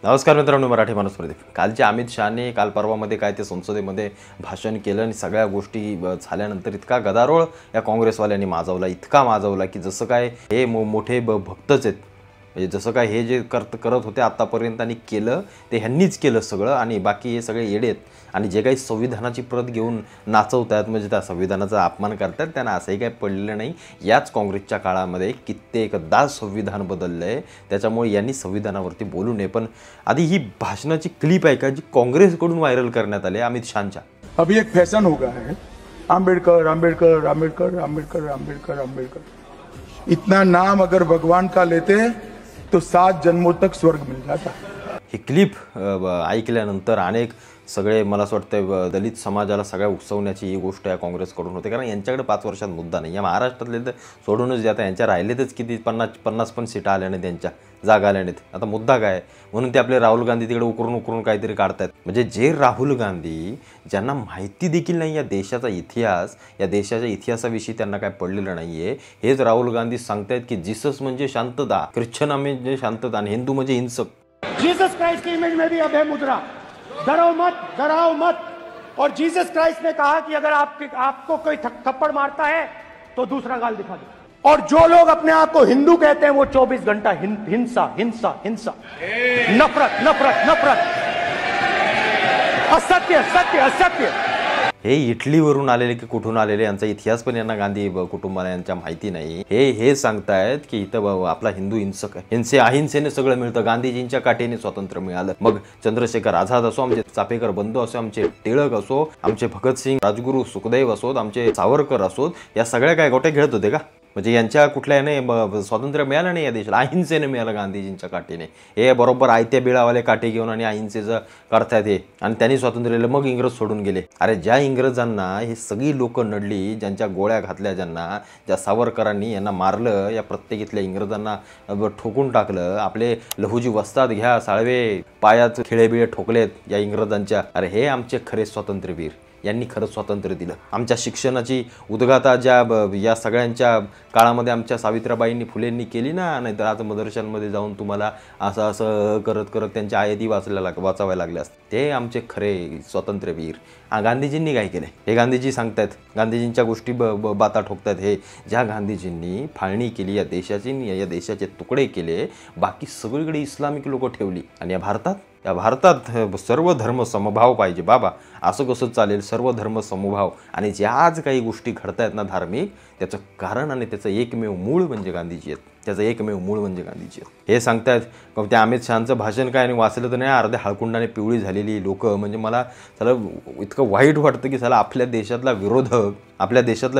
नमस्कार मित्रांनो, मराठी माणूस प्रदीप. कालच्या अमित शहाने काल परवामध्ये काय ते संसदेमध्ये भाषण केलं आणि सगळ्या गोष्टी झाल्यानंतर इतका गदारोळ या काँग्रेसवाल्यांनी माजवला, इतका माजवला की जसं काय हे मोठे भक्तच आहेत. म्हणजे जसं काय हे जे करत होते आतापर्यंत आणि केलं ते ह्यांनीच केलं सगळं आणि बाकी हे सगळे येडे आहेत. आणि जे काही संविधानाची प्रत घेऊन नाचवतात म्हणजे त्या संविधानाचा अपमान करतात त्यांना असंही काही पडलेलं नाही. याच काँग्रेसच्या काळामध्ये कित्येकदा संविधान बदललं आहे, त्याच्यामुळे यांनी संविधानावरती बोलू नये. पण आधी ही भाषणाची क्लिप आहे का जी काँग्रेसकडून व्हायरल करण्यात आली अमित शहांच्या. अभी एक फैशन हो गया है, आंबेडकर आंबेडकर आंबेडकर आंबेडकर आंबेडकर आंबेडकर. इतना नाम अगर भगवान का लेते तो 7 जन्मों तक स्वर्ग मिल जाता. ही क्लिप ऐकल्यानंतर अनेक सगळे मला असं वाटतं दलित समाजाला सगळ्या उकसवण्याची ही गोष्ट या काँग्रेसकडून होते. कारण यांच्याकडे 5 वर्षात मुद्दा नाही. या महाराष्ट्रातले तर सोडूनच जाता, यांच्या राहिलेतच किती 50 पण सीटा आल्या नाहीत, त्यांच्या जागा आल्या नाहीत. आता मुद्दा काय म्हणून ते आपले राहुल गांधी तिकडे उकरून काहीतरी काढतात. म्हणजे जे राहुल गांधी ज्यांना माहिती देखील नाही या देशाचा इतिहास, या देशाच्या इतिहासाविषयी त्यांना काय पडलेलं नाही आहे, हेच राहुल गांधी सांगतायत की जीसस म्हणजे शांतता, ख्रिश्चन म्हणजे शांतता आणि हिंदू म्हणजे हिंसक. जीसस क्राइस्ट की इमेज में भी अभय मुद्रा, डराओ मत. और जीसस क्राइस्ट ने कहा कि अगर आपको कोई थप्पड़ मारता है तो दूसरा गाल दिखा दो. और जो लोग अपने आप को हिंदू कहते हैं वो 24 घंटा हिंसा हिंसा हिंसा, नफरत नफरत नफरत, असत्य सत्य असत्य. हे इटलीवरून आलेले की कुठून आलेले यांचा इतिहास पण यांना गांधी कुटुंबाला यांच्या माहिती नाही. हे सांगतायत की इथं आपला हिंदू हिंसक आहे, अहिंसेने सगळं मिळतं, गांधीजींच्या काठीने स्वातंत्र्य मिळालं. मग चंद्रशेखर आझाद असो, आमचे चापेकर बंधू असो, आमचे टिळक असो, आमचे भगतसिंग, राजगुरू, सुखदेव असोत, आमचे सावरकर असोत, या सगळ्या काय गोटे खेळत होते का? म्हणजे यांच्या कुठल्याने स्वातंत्र्य मिळालं नाही या देशाला, अहिंसेने मिळालं गांधीजींच्या काठीने. हे बरोबर आयत्या बिळावाले काठी घेऊन आणि अहिंसेचं करतात हे, आणि त्यांनी स्वातंत्र्य दिलं. मग इंग्रज सोडून गेले. अरे ज्या इंग्रजांना हे सगळी लोक नडली, ज्यांच्या गोळ्या घातल्या, ज्या सावरकरांनी यांना मारलं, या प्रत्येकीतल्या इंग्रजांना ठोकून टाकलं. आपले लहुजी वस्ताद घ्या, साळवे पायात खिळेबिळे ठोकलेत या इंग्रजांच्या. अरे हे आमचे खरे स्वातंत्र्यवीर, यांनी खरं स्वातंत्र्य दिलं. आमच्या शिक्षणाची उद्गाता ज्या या सगळ्यांच्या काळामध्ये आमच्या सावित्रीबाईंनी फुलेंनी केली ना, नाहीतर आज मदरशांमध्ये जाऊन तुम्हाला असं करत त्यांच्या आयती वाचाव्या लागल्या असतात. ते आमचे खरे स्वातंत्र्यवीर. गांधीजींनी काय केलं हे गांधीजी सांगतायत, गांधीजींच्या गोष्टी बाता ठोकतायत. हे ज्या गांधीजींनी फाळणी केली या देशाची, या देशाचे तुकडे केले, बाकी सगळीकडे इस्लामिक लोक ठेवली. आणि या भारतात सर्व धर्म समभाव पाहिजे बाबा. असं कसं चालेल? सर्व धर्म समभाव. आणि ज्या आज काही गोष्टी घडतायत ना धार्मिक, त्याचं कारण आणि त्याचं एकमेव मूळ म्हणजे गांधीजी आहेत. हे सांगतायत. त्या अमित शहांचं भाषण काय आणि वाचलं तर नाही, अर्ध्या हळकुंडाने पिवळी झालेली लोक. म्हणजे मला त्याला इतकं वाईट वाटतं की त्याला आपल्या देशातला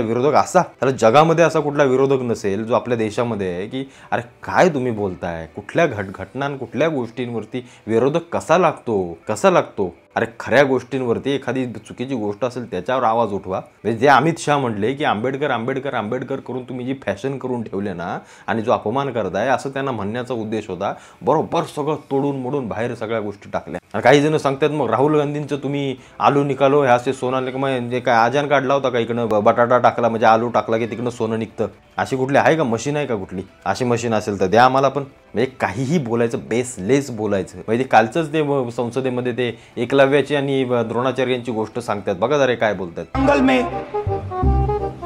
विरोधक असा, त्याला जगामध्ये असा कुठला विरोधक नसेल जो आपल्या देशामध्ये आहे की अरे काय तुम्ही बोलताय, कुठल्या घटना कुठल्या गोष्टींवरती विरोधक कसा लागतो. अरे खऱ्या गोष्टींवरती एखादी चुकीची गोष्ट असेल त्याच्यावर आवाज उठवा. म्हणजे जे अमित शहा म्हटले की आंबेडकर आंबेडकर आंबेडकर करून तुम्ही जी फॅशन करून ठेवले ना आणि जो अपमान करताय, असं त्यांना म्हणण्याचा उद्देश होता. बरोबर सगळं तोडून मोडून बाहेर सगळ्या गोष्टी टाकल्या. आणि काही जण सांगतात मग राहुल गांधींचं तुम्ही आलू निकालो हे असे सोनं म्हणजे काय आजान काढला होता का, इकडनं बटाटा टाकला म्हणजे आलू टाकला की तिकडनं सोनं निघतं. अशी कुठली आहे का मशीन आहे का कुठली? अशी मशीन असेल तर द्या आम्हाला पण. म्हणजे काहीही बोलायचं, बेसलेस बोलायचं. म्हणजे कालचंच ते संसदेमध्ये ते एकलव्याची आणि द्रोणाचार्यांची गोष्ट सांगतात. बघा जरा काय बोलतात. जंगल में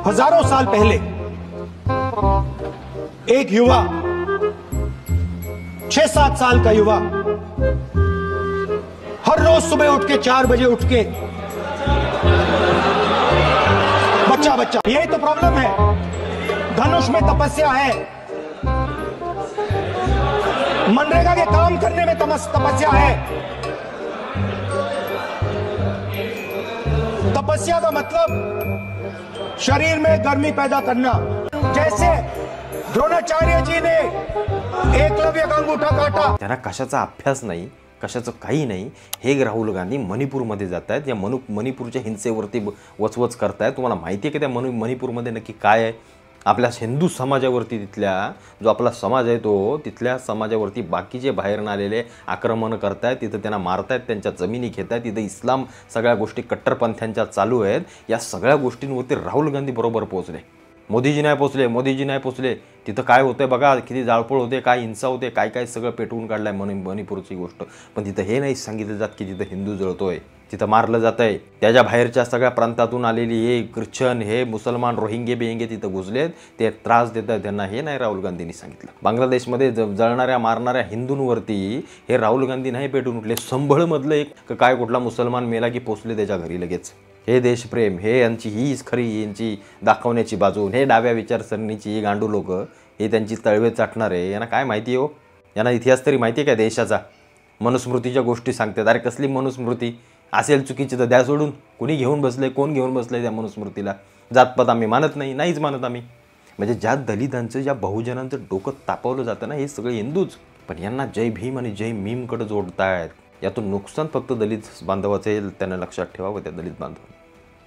हजारों साल पहले एक युवा, 6-7 साल का युवा, हर रोज सुबह उठ के 4 बजे उठ के बच्चा, यही तो प्रॉब्लम है. धनुष में तपस्या है, मनरेगा के काम करने में तपस्या है. तपस्या का मतलब शरीर में गर्मी पैदा करना. जैसे द्रोणाचार्य जी ने एकलव्य का अंगूठा काटा. त्यांना कशाचा अभ्यास नाही, कशाचं काही नाही. हे राहुल गांधी मणिपूरमध्ये जात आहेत, या मणिपूरच्या हिंसेवरती वचवच करतायत. तुम्हाला माहिती आहे की त्या मणिपूरमध्ये नक्की काय आहे? आपल्या हिंदू समाजावरती, तिथल्या जो आपला समाज आहे तो, तिथल्या समाजावरती बाकीचे बाहेरनं आलेले आक्रमण करतायत, तिथं त्यांना मारतायत, त्यांच्या जमिनी घेतायत, तिथं इस्लाम सगळ्या गोष्टी कट्टरपंथ्यांच्या चालू आहेत. या सगळ्या गोष्टींवरती राहुल गांधी बरोबर पोहोचले. मोदीजी नाही पोचले, मोदीजी नाही पोचले. तिथं काय होतंय बघा, किती जाळपोळ होते, काय हिंसा होते, काय काय सगळं पेटवून काढलाय मणिपूरची गोष्ट. पण तिथं हे नाही सांगितलं जात की तिथं हिंदू जळतोय, तिथं मारलं जात आहे. त्याच्या बाहेरच्या सगळ्या प्रांतातून आलेली हे ख्रिश्चन, हे मुसलमान, रोहिंगे बिहिंगे तिथं घुसलेत, ते त्रास देत आहेत त्यांना. हे नाही राहुल गांधींनी सांगितलं. बांगलादेशमध्ये जळणाऱ्या मारणाऱ्या हिंदूंवरती हे राहुल गांधी नाही पेटून उठले. संभळमधलं एक काय कुठला मुसलमान मेला की पोचले त्याच्या घरी लगेच. हे देशप्रेम, हे यांची हीच खरी यांची दाखवण्याची बाजू. हे डाव्या विचारसरणीची ही गांडू लोक, हे त्यांची तळवे चाटणारे. यांना काय माहिती हो? यांना इतिहास तरी माहिती आहे का देशाचा? मनुस्मृतीच्या गोष्टी सांगतात. अरे कसली मनुस्मृती? असेल चुकीची तर द्या सोडून. कोणी घेऊन बसले, कोण घेऊन बसले त्या मनुस्मृतीला? जातपात आम्ही मानत नाही, नाहीच मानत आम्ही. म्हणजे ज्या दलितांचं, ज्या बहुजनांचं डोकं तापवलं जातं ना, हे सगळे हिंदूच. पण यांना जय भीम आणि जय मीमकडे जोडतायत. यातून नुकसान फक्त दलित बांधवाचं आहे, त्यांना लक्षात ठेवावं त्या दलित बांधवांनी.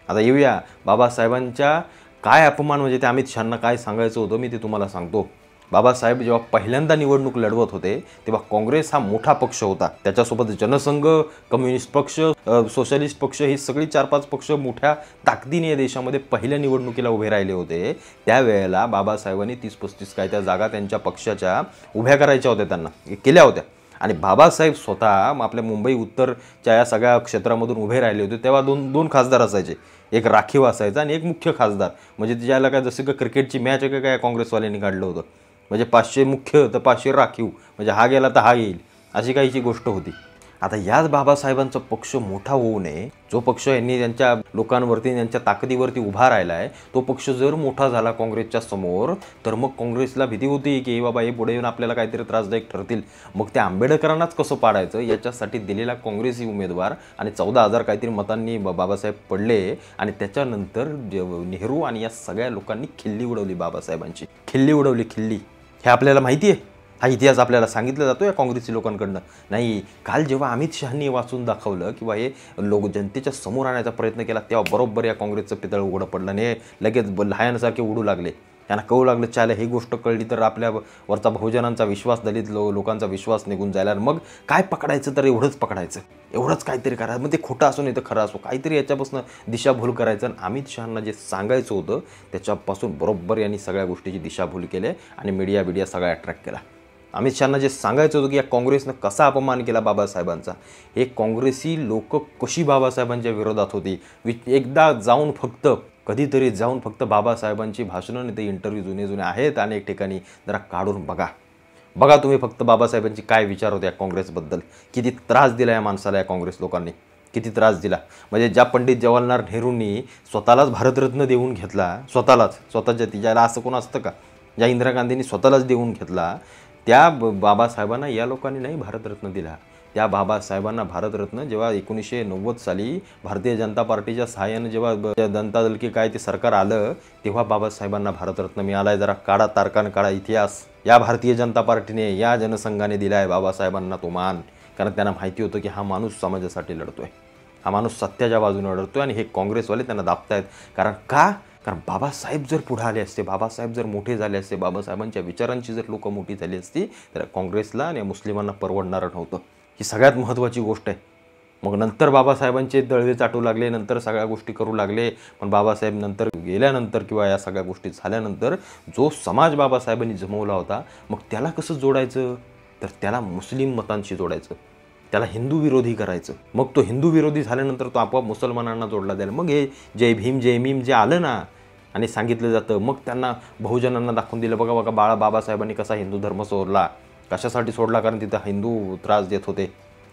आता येऊया बाबासाहेबांच्या काय अपमान, म्हणजे ते अमित शहांना काय सांगायचं होतं मी ते तुम्हाला सांगतो. बाबासाहेब जेव्हा पहिल्यांदा निवडणूक लढवत होते तेव्हा काँग्रेस हा मोठा पक्ष होता. त्याच्यासोबत जनसंघ, कम्युनिस्ट पक्ष, सोशलिस्ट पक्ष, ही सगळी 4-5 पक्ष मोठ्या ताकदीने या देशामध्ये पहिल्या निवडणुकीला उभे राहिले होते. त्यावेळेला बाबासाहेबांनी 30-35 काय त्या जागा त्यांच्या पक्षाच्या उभ्या करायच्या होत्या, त्यांना केल्या होत्या. आणि बाबासाहेब स्वतः आपल्या मुंबई उत्तरच्या या सगळ्या क्षेत्रामधून उभे राहिले होते. तेव्हा दोन खासदार असायचे, एक राखीव असायचा आणि एक मुख्य खासदार. म्हणजे ज्याला काय जसं का क्रिकेटची मॅच आहे का काय काँग्रेसवाल्यांनी काढलं होतं. म्हणजे 500 मुख्य तर 500 राखीव, म्हणजे हा गेला तर हा येईल, अशी काहीची गोष्ट होती. आता याच बाबासाहेबांचा पक्ष मोठा होऊ नये, जो पक्ष यांनी त्यांच्या लोकांवरती, त्यांच्या ताकदीवरती उभा राहिला आहे, तो पक्ष जर मोठा झाला काँग्रेसच्या समोर, तर मग काँग्रेसला भीती होती की बाबा हे पुढे येऊन आपल्याला काहीतरी त्रासदायक ठरतील. मग त्या आंबेडकरांनाच कसं पाडायचं याच्यासाठी दिलेला काँग्रेसी उमेदवार आणि 14,000 काहीतरी मतांनी बाबासाहेब पडले. आणि त्याच्यानंतर नेहरू आणि या सगळ्या लोकांनी खिल्ली उडवली, बाबासाहेबांची खिल्ली उडवली. खिल्ली हे आपल्याला माहिती आहे, हा इतिहास आपल्याला सांगितला जातो या काँग्रेसी लोकांकडनं. नाही, काल जेव्हा अमित शहांनी वाचून दाखवलं किंवा हे लोक जनतेच्या समोर आणण्याचा प्रयत्न केला, तेव्हा बरोबर या काँग्रेसचं पितळ उघडं पडलं आणि लगेच लहानसारखे उडू लागले. त्यांना कळू लागलं चाले ही गोष्ट कळली तर आपल्यावरचा बहुजनांचा विश्वास, दलित लोकांचा विश्वास निघून जायला. मग काय पकडायचं तर एवढंच पकडायचं, एवढंच काहीतरी करायचं. मग ते खोटं असो नाही तर खरं असो, काहीतरी याच्यापासून दिशाभूल करायचं. आणि अमित शहांना जे सांगायचं होतं त्याच्यापासून बरोबर यांनी सगळ्या गोष्टीची दिशाभूल केली आणि मीडिया सगळा अट्रॅक्ट केला. अमित शहांना जे सांगायचं होतं की या काँग्रेसनं कसा अपमान केला बाबासाहेबांचा, हे काँग्रेसी लोक कशी बाबासाहेबांच्या विरोधात होती. एकदा जाऊन कधीतरी जाऊन बाबासाहेबांची भाषणं नाही ते इंटरव्ह्यू जुने आहेत अनेक ठिकाणी जरा काढून बघा तुम्ही फक्त बाबासाहेबांची काय विचार होते या काँग्रेसबद्दल. किती त्रास दिला या माणसाला, या काँग्रेस लोकांनी किती त्रास दिला. म्हणजे ज्या पंडित जवाहरलाल नेहरूंनी स्वतःलाच भारतरत्न देऊन घेतला, स्वतःच्या तिच्याला असं कोण असतं का, ज्या इंदिरा गांधींनी स्वतःलाच देऊन घेतला, त्या बाबासाहेबांना या लोकांनी नाही भारतरत्न दिला. त्या बाबासाहेबांना भारतरत्न जेव्हा 1990 साली भारतीय जनता पार्टीच्या सहाय्यानं जेव्हा जनता दल की काय ते सरकार आलं, तेव्हा बाबासाहेबांना भारतरत्न मिळाला. जरा काढा तारकान काढा इतिहास. या भारतीय जनता पार्टीने, या जनसंघाने दिला आहे बाबासाहेबांना तो मान. कारण त्यांना माहिती होतं की हा माणूस समाजासाठी लढतोय, हा माणूस सत्याच्या बाजूने लढतोय. आणि हे काँग्रेसवाले त्यांना दाबतायत. कारण बाबासाहेब जर पुढे आले असते, बाबासाहेब जर मोठे झाले असते, बाबासाहेबांच्या विचारांची जर लोक मोठी झाली असती, तर काँग्रेसला आणि मुस्लिमांना परवडणारं नव्हतं. ही सगळ्यात महत्त्वाची गोष्ट आहे. मग नंतर बाबासाहेबांचे दळवे चाटू लागले, नंतर सगळ्या गोष्टी करू लागले. पण बाबासाहेब नंतर गेल्यानंतर किंवा या सगळ्या गोष्टी झाल्यानंतर जो समाज बाबासाहेबांनी जमवला होता, मग त्याला कसं जोडायचं, तर त्याला मुस्लिम मतांशी जोडायचं, त्याला हिंदू विरोधी करायचं. मग तो हिंदू विरोधी झाल्यानंतर तो आपोआप मुसलमानांना जोडला जाईल. मग हे जय भीम जय मीम जे आलं ना आणि सांगितलं जातं, मग त्यांना बहुजनांना दाखवून दिलं, बघा बाबासाहेबांनी कसा हिंदू धर्म सोडला. कशासाठी सोडला? कारण तिथं हिंदू त्रास देत होते,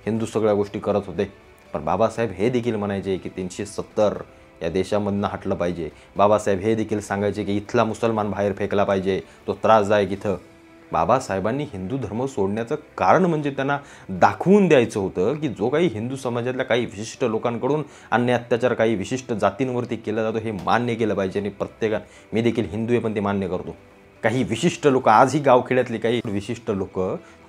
हिंदू सगळ्या गोष्टी करत होते. पण बाबासाहेब हे देखील म्हणायचे की 370 या देशामधनं हटलं पाहिजे. बाबासाहेब हे देखील सांगायचे की इथला मुसलमान बाहेर फेकला पाहिजे, तो त्रासदायक इथं. बाबासाहेबांनी हिंदू धर्म सोडण्याचं कारण म्हणजे त्यांना दाखवून द्यायचं होतं की जो काही हिंदू समाजातल्या काही विशिष्ट लोकांकडून अन्याय अत्याचार काही विशिष्ट जातींवरती केला जातो, हे मान्य केलं पाहिजे. आणि मी देखील हिंदू आहे पण ते मान्य करतो. काही विशिष्ट लोक, आजही गावखेड्यातले काही विशिष्ट लोक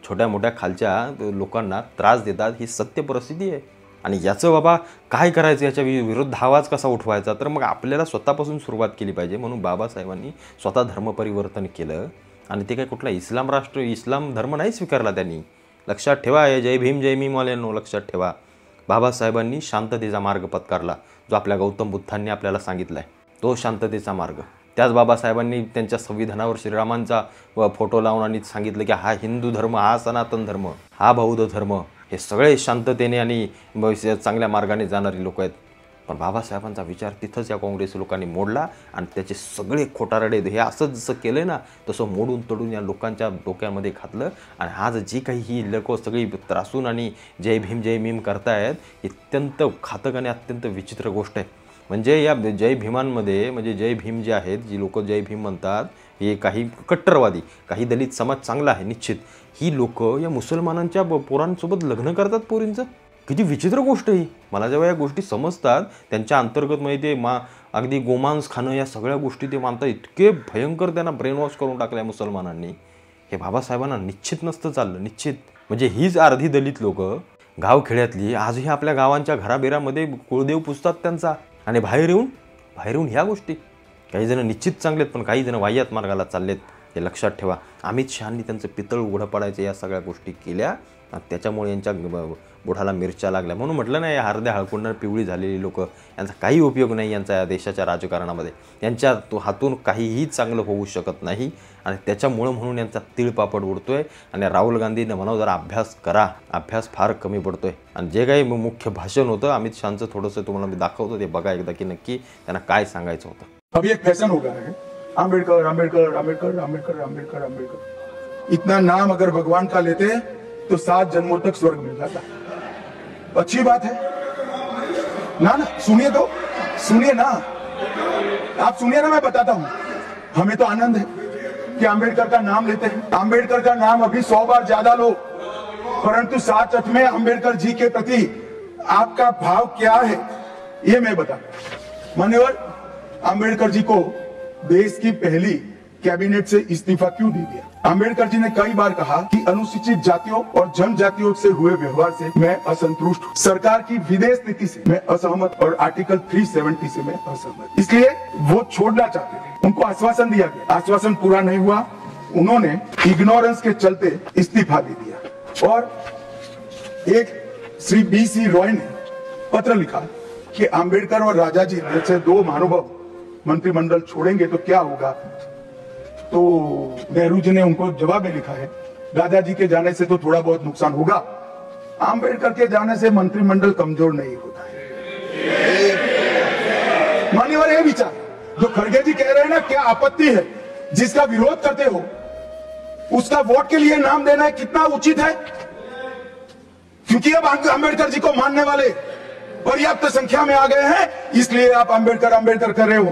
छोट्या मोठ्या खालच्या लोकांना त्रास देतात, ही सत्य परिस्थिती आहे. आणि याचं बाबा काय करायचं, याच्या विरुद्ध आवाज कसा उठवायचा, तर मग आपल्याला स्वतःपासून सुरुवात केली पाहिजे. म्हणून बाबासाहेबांनी स्वतः धर्मपरिवर्तन केलं. आणि ते काय कुठला इस्लाम धर्म नाही स्वीकारला त्यांनी. लक्षात ठेवा, हे जय भीम जय मीमवाल्यांनो लक्षात ठेवा. बाबासाहेबांनी शांततेचा मार्ग पत्कारला, जो आपल्या गौतम बुद्धांनी आपल्याला सांगितला आहे, तो शांततेचा मार्ग. त्याच बाबासाहेबांनी त्यांच्या संविधानावर श्रीरामांचा फोटो लावून आणि सांगितलं की हा हिंदू धर्म, हा सनातन धर्म, हा बौद्ध धर्म, हे सगळे शांततेने आणि चांगल्या मार्गाने जाणारी लोक आहेत. पण बाबासाहेबांचा विचार तिथंच या काँग्रेस लोकांनी मोडला आणि त्याचे सगळे खोटारडे हे असं जसं केलं ना तसं मोडून तोडून या लोकांच्या डोक्यामध्ये घातलं. आणि आज जी काही ही लोक सगळी त्रासून आणि जय भीम जय भीम करतायत, अत्यंत घातक आणि अत्यंत विचित्र गोष्ट आहे. म्हणजे या जय भीमांमध्ये म्हणजे जय भीम जे आहेत, जी लोक जय भीम म्हणतात, हे काही कट्टरवादी, काही दलित समाज चांगला आहे निश्चित, ही लोक या मुसलमानांच्या पोरांसोबत लग्न करतात पोरींचं. किती विचित्र गोष्ट ही. मला जेव्हा या गोष्टी समजतात त्यांच्या अंतर्गत म्हणजे ते अगदी गोमांस खाणं या सगळ्या गोष्टी ते मानतात. इतके भयंकर त्यांना ब्रेन वॉश करून टाकल्या मुसलमानांनी. हे बाबासाहेबांना निश्चित नसतं चाललं, निश्चित. म्हणजे हीच अर्धी दलित लोक गावखेड्यातली आजही आपल्या गावांच्या घराबिरामध्ये कुळदेव पुजतात त्यांचा. आणि बाहेर येऊन ह्या गोष्टी. काही जण निश्चित चांगलेत पण काही जण वाह्यात मार्गाला चाललेत, हे लक्षात ठेवा. अमित शहांनी त्यांचं पितळ उघडं पडायचं या सगळ्या गोष्टी केल्या. त्याच्यामुळे यांच्या बुडाला मिरच्या लागल्या. म्हणून म्हटलं नाही, या हरद्या हळकुंडार पिवळी झालेली लोक, यांचा काही उपयोग नाही यांचा या देशाच्या राजकारणामध्ये. यांच्या हातून काहीही चांगलं होऊ शकत नाही. आणि त्याच्यामुळं म्हणून यांचा तिळपापड उडतोय. आणि राहुल गांधीने म्हणावं जरा अभ्यास करा, अभ्यास फार कमी पडतोय. आणि जे काही मुख्य भाषण होतं अमित शहाचं थोडंसं तुम्हाला मी दाखवतो, ते बघा एकदा की नक्की त्यांना काय सांगायचं होतं. अभी एक फैशन हो गया है, आंबेडकर आंबेडकर आंबेडकर आंबेडकर आंबेडकर आंबेडकर. इतना नाम अगर भगवान का लेते तो 7 जन्मों तक स्वर्ग मिल जाता. अच्छी बात है ना. सुनिए तो, सुनिए ना, आप सुनिए ना, मैं बताता हूं. हमें तो आनंद है कि आंबेडकर का नाम लेते हैं. आंबेडकर का नाम अभी 100 बार ज्यादा लो, परंतु साथ में आंबेडकर जी के प्रति आपका भाव क्या है ये मैं बताता. मान्यवर, आंबेडकर जी को देश की पहली कैबिनेट से इस्तीफा क्यों दे दिया? आंबेडकर जी ने कई बार कहा कि अनुसूचित जातियों और जनजातियों से हुए व्यवहार से मैं असंतुष्ट हूं, सरकार की विदेश नीति से मैं असहमत और आर्टिकल 370 से मैं असहमत, इसलिए वो छोड़ना चाहते थे. उनको आश्वासन दिया गया, आश्वासन पूरा नहीं हुआ. उन्होंने इग्नोरेंस के चलते इस्तीफा दे दिया. और एक श्री BC रॉय ने पत्र लिखा कि आंबेडकर और राजाजी जैसे 2 महानुभाव मंत्रिमंडल छोड़ेंगे तो क्या होगा. तो नेहरू जी ने उनको जवाब में लिखा है, दादाजी के जाने से तो थोड़ा बहुत नुकसान होगा, आंबेडकर के जाने से मंत्रिमंडल कमजोर नहीं होता है. मान्यवर, ये विचार जो खड़गे जी कह रहे हैं ना, क्या आपत्ति है? जिसका विरोध करते हो उसका वोट के लिए नाम देना कितना उचित है? क्योंकि अब आंबेडकर जी को मानने वाले पर्याप्त संख्या में आ गए हैं, इसलिए आप आंबेडकर आंबेडकर कर रहे हो.